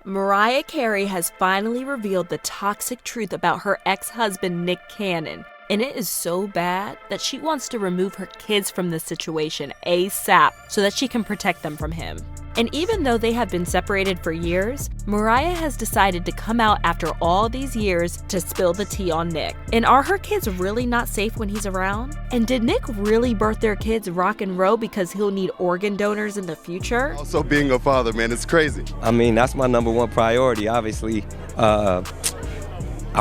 Mariah Carey has finally revealed the toxic truth about her ex-husband Nick Cannon, and it is so bad that she wants to remove her kids from this situation ASAP so that she can protect them from him. And even though they have been separated for years, Mariah has decided to come out after all these years to spill the tea on Nick. And are her kids really not safe when he's around? And did Nick really birth their kids Rock and Roe because he'll need organ donors in the future? Also, being a father, man, it's crazy. I mean, that's my number one priority, obviously. I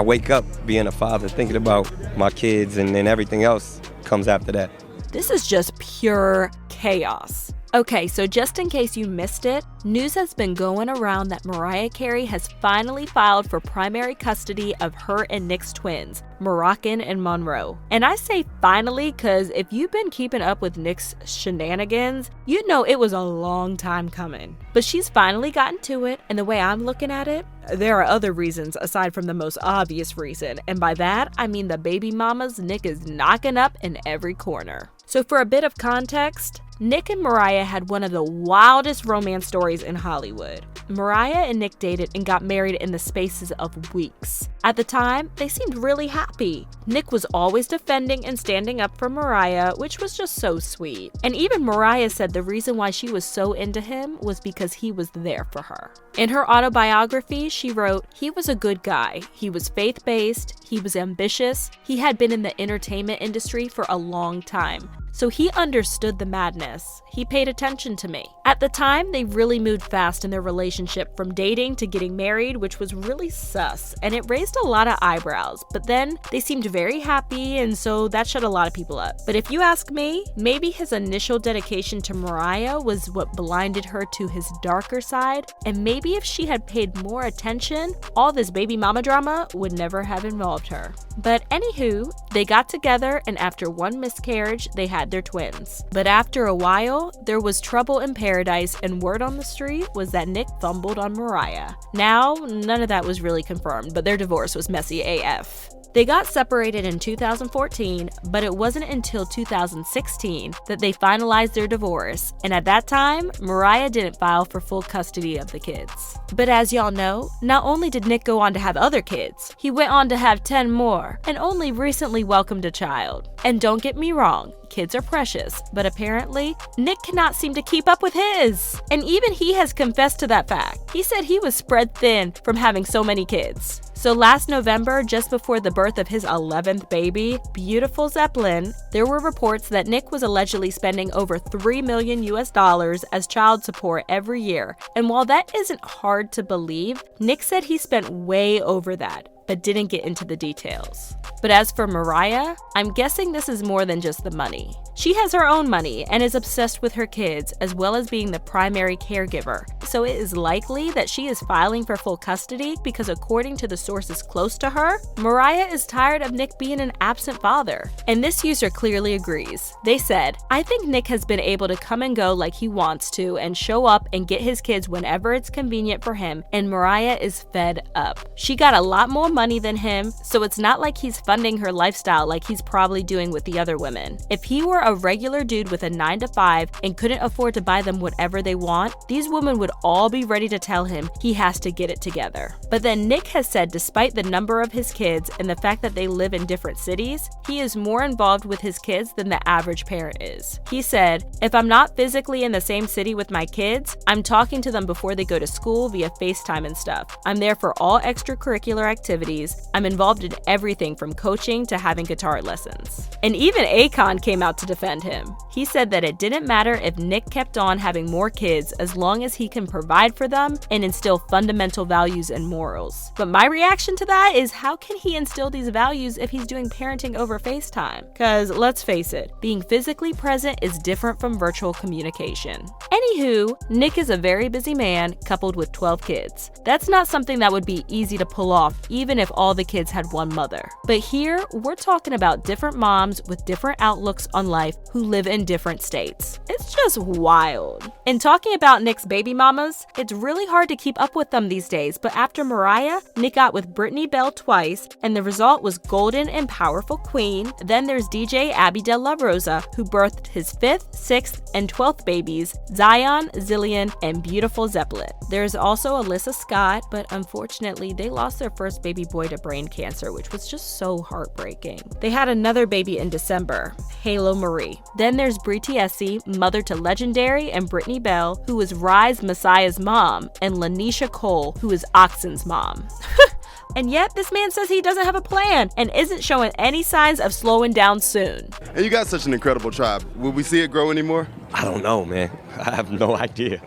wake up being a father, thinking about my kids, and then everything else comes after that. This is just pure chaos. Okay, so just in case you missed it, news has been going around that Mariah Carey has finally filed for primary custody of her and Nick's twins, Moroccan and Monroe. And I say finally because if you've been keeping up with Nick's shenanigans, you know it was a long time coming. But she's finally gotten to it, and the way I'm looking at it, there are other reasons aside from the most obvious reason, and by that I mean the baby mamas Nick is knocking up in every corner. So for a bit of context, Nick and Mariah had one of the wildest romance stories in Hollywood. Mariah and Nick dated and got married in the spaces of weeks. At the time, they seemed really happy. Nick was always defending and standing up for Mariah, which was just so sweet. And even Mariah said the reason why she was so into him was because he was there for her. In her autobiography, she wrote, "He was a good guy. He was faith-based. He was ambitious. He had been in the entertainment industry for a long time. So he understood the madness. He paid attention to me." At the time, they really moved fast in their relationship from dating to getting married, which was really sus, and it raised a lot of eyebrows. But then they seemed very happy, and so that shut a lot of people up. But if you ask me, maybe his initial dedication to Mariah was what blinded her to his darker side, and maybe if she had paid more attention, all this baby mama drama would never have involved her. But anywho, they got together, and after one miscarriage, they had their twins. But after a while, there was trouble in paradise, and word on the street was that Nick fumbled on Mariah. Now, none of that was really confirmed, but their divorce was messy AF. They got separated in 2014, but it wasn't until 2016 that they finalized their divorce, and at that time, Mariah didn't file for full custody of the kids. But as y'all know, not only did Nick go on to have other kids, he went on to have 10 more, and only recently welcomed a child. And don't get me wrong, kids are precious, but apparently, Nick cannot seem to keep up with his. And even he has confessed to that fact. He said he was spread thin from having so many kids. So last November, just before the birth of his 11th baby, beautiful Zeppelin, there were reports that Nick was allegedly spending over $3 million as child support every year. And while that isn't hard to believe, Nick said he spent way over that, but didn't get into the details. But as for Mariah, I'm guessing this is more than just the money. She has her own money and is obsessed with her kids, as well as being the primary caregiver. So it is likely that she is filing for full custody because according to the sources close to her, Mariah is tired of Nick being an absent father. And this user clearly agrees. They said, "I think Nick has been able to come and go like he wants to and show up and get his kids whenever it's convenient for him, and Mariah is fed up. She got a lot more money than him, so it's not like he's funding her lifestyle like he's probably doing with the other women. If he were a regular dude with a 9-to-5 and couldn't afford to buy them whatever they want, these women would all be ready to tell him he has to get it together." But then Nick has said despite the number of his kids and the fact that they live in different cities, he is more involved with his kids than the average parent is. He said, "If I'm not physically in the same city with my kids, I'm talking to them before they go to school via FaceTime and stuff. I'm there for all extracurricular activities. I'm involved in everything from coaching to having guitar lessons." And even Akon came out to defend him. He said that it didn't matter if Nick kept on having more kids as long as he can provide for them and instill fundamental values and morals. But my reaction to that is, how can he instill these values if he's doing parenting over FaceTime? Cause let's face it, being physically present is different from virtual communication. Anywho, Nick is a very busy man coupled with 12 kids. That's not something that would be easy to pull off even even if all the kids had one mother. But here, we're talking about different moms with different outlooks on life who live in different states. It's just wild. In talking about Nick's baby mamas, it's really hard to keep up with them these days, but after Mariah, Nick got with Brittany Bell twice, and the result was golden and powerful queen. Then there's DJ Abby De La Rosa, who birthed his 5th, 6th, and 12th babies, Zion, Zillion, and beautiful Zeppelin. There's also Alyssa Scott, but unfortunately, they lost their first baby boy to brain cancer, which was just so heartbreaking. They had another baby in December, Halo Marie. Then there's Brie Tiesi, mother to Legendary and Brittany Bell, who is Rise Messiah's mom, and Lanisha Cole, who is Oxen's mom. And yet, this man says he doesn't have a plan and isn't showing any signs of slowing down soon. And you got such an incredible tribe. Will we see it grow anymore? I don't know, man. I have no idea.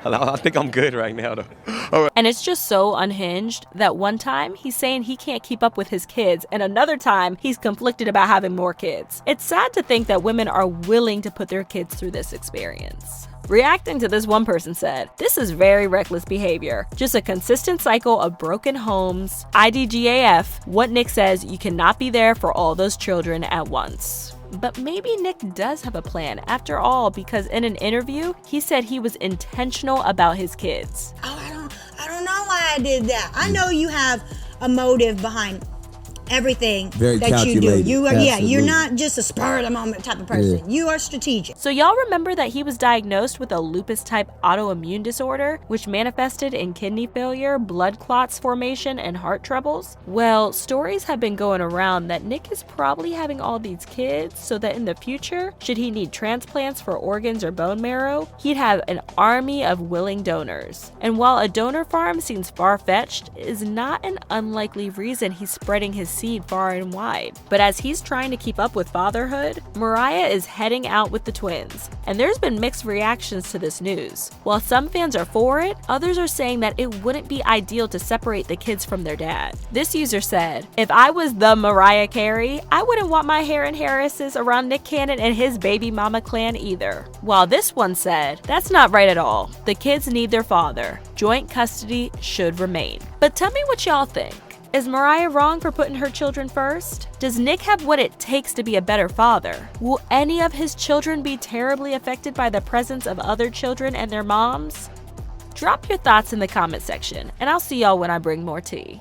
I think I'm good right now, though. All right. And it's just so unhinged that one time he's saying he can't keep up with his kids, and another time he's conflicted about having more kids. It's sad to think that women are willing to put their kids through this experience. Reacting to this, one person said, "This is very reckless behavior. Just a consistent cycle of broken homes. IDGAF, what Nick says, you cannot be there for all those children at once." But maybe Nick does have a plan after all, because in an interview, he said he was intentional about his kids. Oh, I don't know why I did that. I know you have a motive behind everything Very that calculated. you do. You're Absolutely. not just a spur of the moment type of person. Yeah. You are strategic. So y'all remember that he was diagnosed with a lupus-type autoimmune disorder, which manifested in kidney failure, blood clots formation, and heart troubles? Well, stories have been going around that Nick is probably having all these kids so that in the future, should he need transplants for organs or bone marrow, he'd have an army of willing donors. And while a donor farm seems far-fetched, it is not an unlikely reason he's spreading his seed far and wide. But as he's trying to keep up with fatherhood, Mariah is heading out with the twins. And there's been mixed reactions to this news. While some fans are for it, others are saying that it wouldn't be ideal to separate the kids from their dad. This user said, "If I was the Mariah Carey, I wouldn't want my Heron Harrises around Nick Cannon and his baby mama clan either." While this one said, "That's not right at all. The kids need their father. Joint custody should remain." But tell me what y'all think. Is Mariah wrong for putting her children first? Does Nick have what it takes to be a better father? Will any of his children be terribly affected by the presence of other children and their moms? Drop your thoughts in the comment section, and I'll see y'all when I bring more tea.